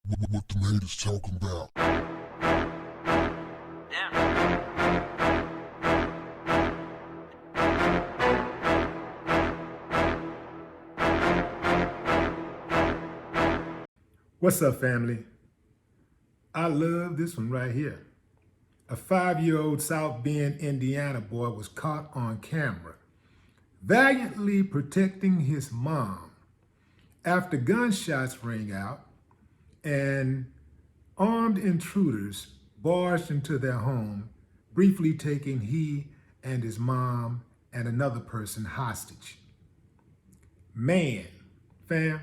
What the haters talking about? What's up, family? I love this one right here. A 5-year-old South Bend, Indiana boy was caught on camera valiantly protecting his mom after gunshots rang out and armed intruders barged into their home, briefly taking he and his mom and another person hostage. Man, fam,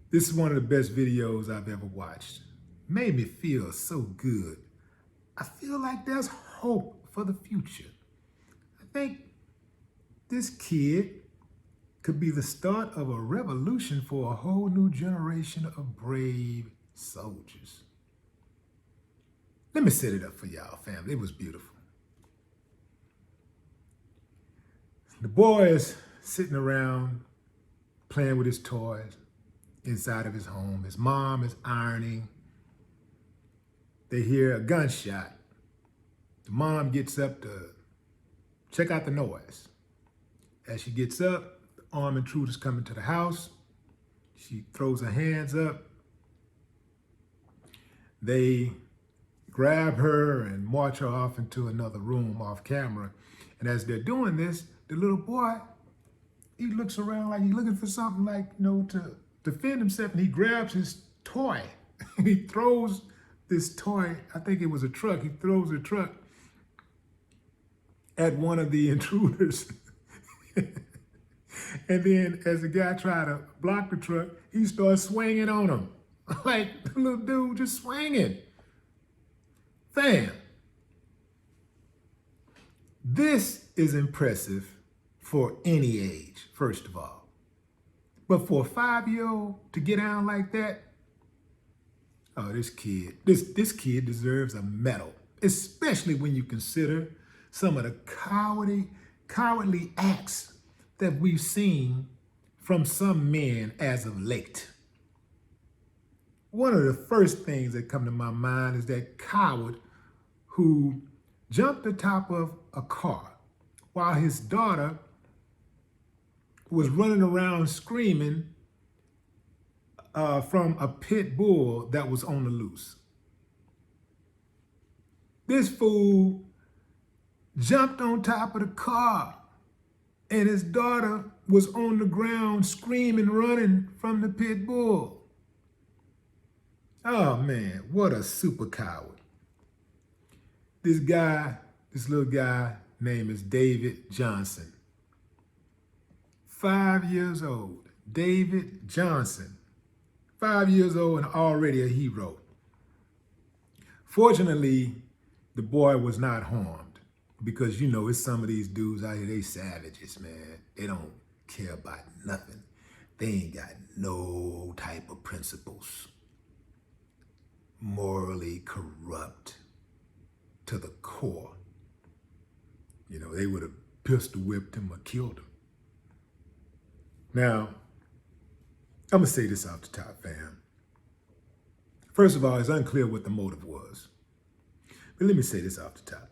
this is one of the best videos I've ever watched. Made me feel so good. I feel like there's hope for the future. I think this kid could be the start of a revolution for a whole new generation of brave soldiers. Let me set it up for y'all, family. It was beautiful. The boy is sitting around playing with his toys inside of his home. His mom is ironing. They hear a gunshot. The mom gets up to check out the noise. As she gets up, the armed intruders come into the house. She throws her hands up. They grab her and march her off into another room off camera. And as they're doing this, the little boy, he looks around like he's looking for something like, to defend himself, and he grabs his toy. He throws this toy, I think it was a truck, he throws a truck at one of the intruders. And then as the guy tried to block the truck, he starts swinging on him. Like the little dude just swinging. Fam, this is impressive for any age, first of all. But for a 5-year-old to get down like that, oh, this kid deserves a medal, especially when you consider some of the cowardly acts that we've seen from some men as of late. One of the first things that come to my mind is that coward who jumped atop of a car while his daughter was running around screaming from a pit bull that was on the loose. This fool jumped on top of the car and his daughter was on the ground screaming, running from the pit bull. Oh man, what a super coward. This little guy, name is David Johnson. 5 years old, David Johnson. 5 years old and already a hero. Fortunately, the boy was not harmed because, it's some of these dudes out here, they savages, man. They don't care about nothing. They ain't got no type of principles. Morally corrupt to the core. They would have pistol whipped him or killed him. Now, I'm gonna say this off the top, fam. First of all, it's unclear what the motive was. But let me say this off the top.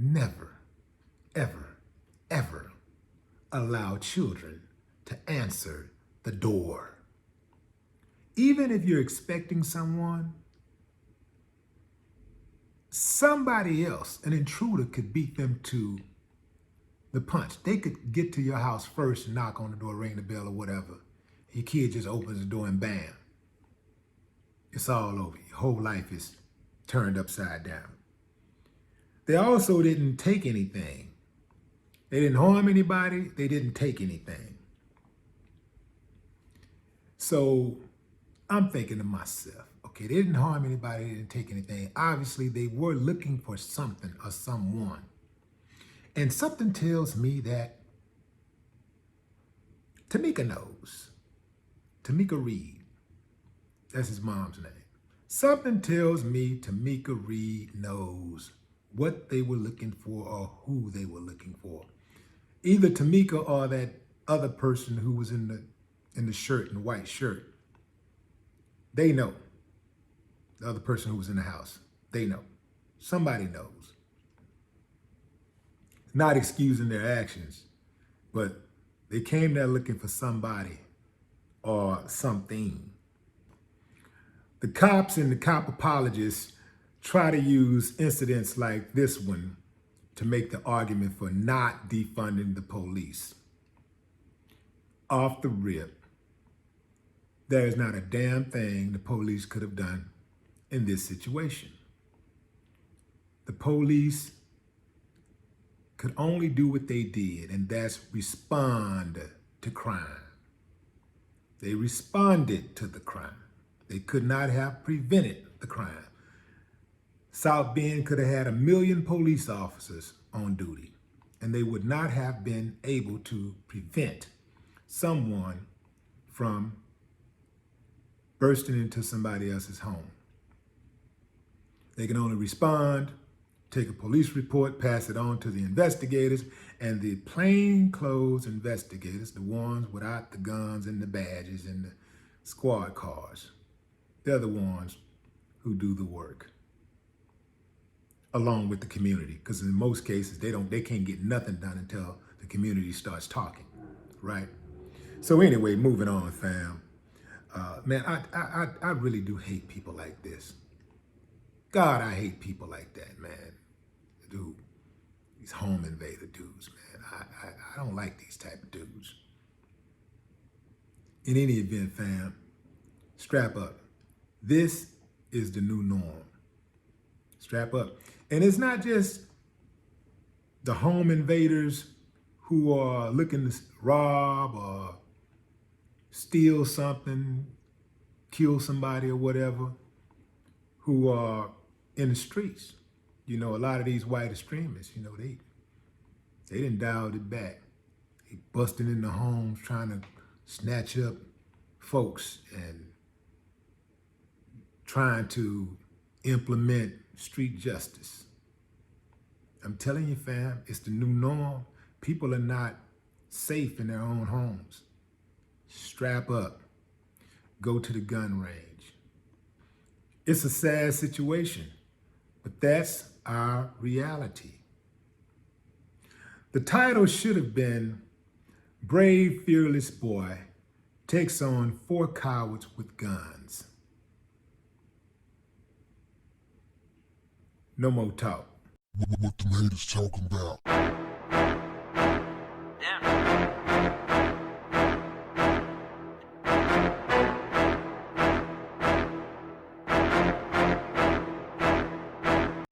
Never, ever, ever allow children to answer the door. Even if you're expecting someone, somebody else, an intruder, could beat them to the punch. They could get to your house first and knock on the door, ring the bell or whatever. Your kid just opens the door and bam. It's all over. Your whole life is turned upside down. They also didn't take anything. They didn't harm anybody. They didn't take anything. So I'm thinking to myself, okay, they didn't harm anybody. They didn't take anything. Obviously, they were looking for something or someone. And something tells me that Tamika knows. Tamika Reed. That's his mom's name. Something tells me Tamika Reed knows what they were looking for or who they were looking for. Either Tamika or that other person who was in the shirt, in the white shirt, they know. The other person who was in the house, they know. Somebody knows. Not excusing their actions, but they came there looking for somebody or something. The cops and the cop apologists try to use incidents like this one to make the argument for not defunding the police. Off the rip, there is not a damn thing the police could have done in this situation. The police could only do what they did, and that's respond to crime. They responded to the crime. They could not have prevented the crime. South Bend could have had 1 million police officers on duty, and they would not have been able to prevent someone from bursting into somebody else's home. They can only respond, take a police report, pass it on to the investigators, and the plainclothes investigators, the ones without the guns and the badges and the squad cars, they're the ones who do the work, along with the community, because in most cases they can't get nothing done until the community starts talking, right? So anyway, moving on, fam. Man, I really do hate people like this. God, I hate people like that, man. Dude, these home invader dudes, man. I don't like these type of dudes. In any event, fam, strap up. This is the new norm. Strap up. And it's not just the home invaders who are looking to rob or steal something, kill somebody or whatever, who are in the streets. You know, a lot of these white extremists, you know, they didn't dial it back. They busting in the homes trying to snatch up folks and trying to implement street justice. I'm telling you, fam, it's the new norm. People are not safe in their own homes. Strap up. Go to the gun range. It's a sad situation, but that's our reality. The title should have been Brave, Fearless Boy Takes on 4 Cowards with Guns. No more talk. What the haters talking about? Damn.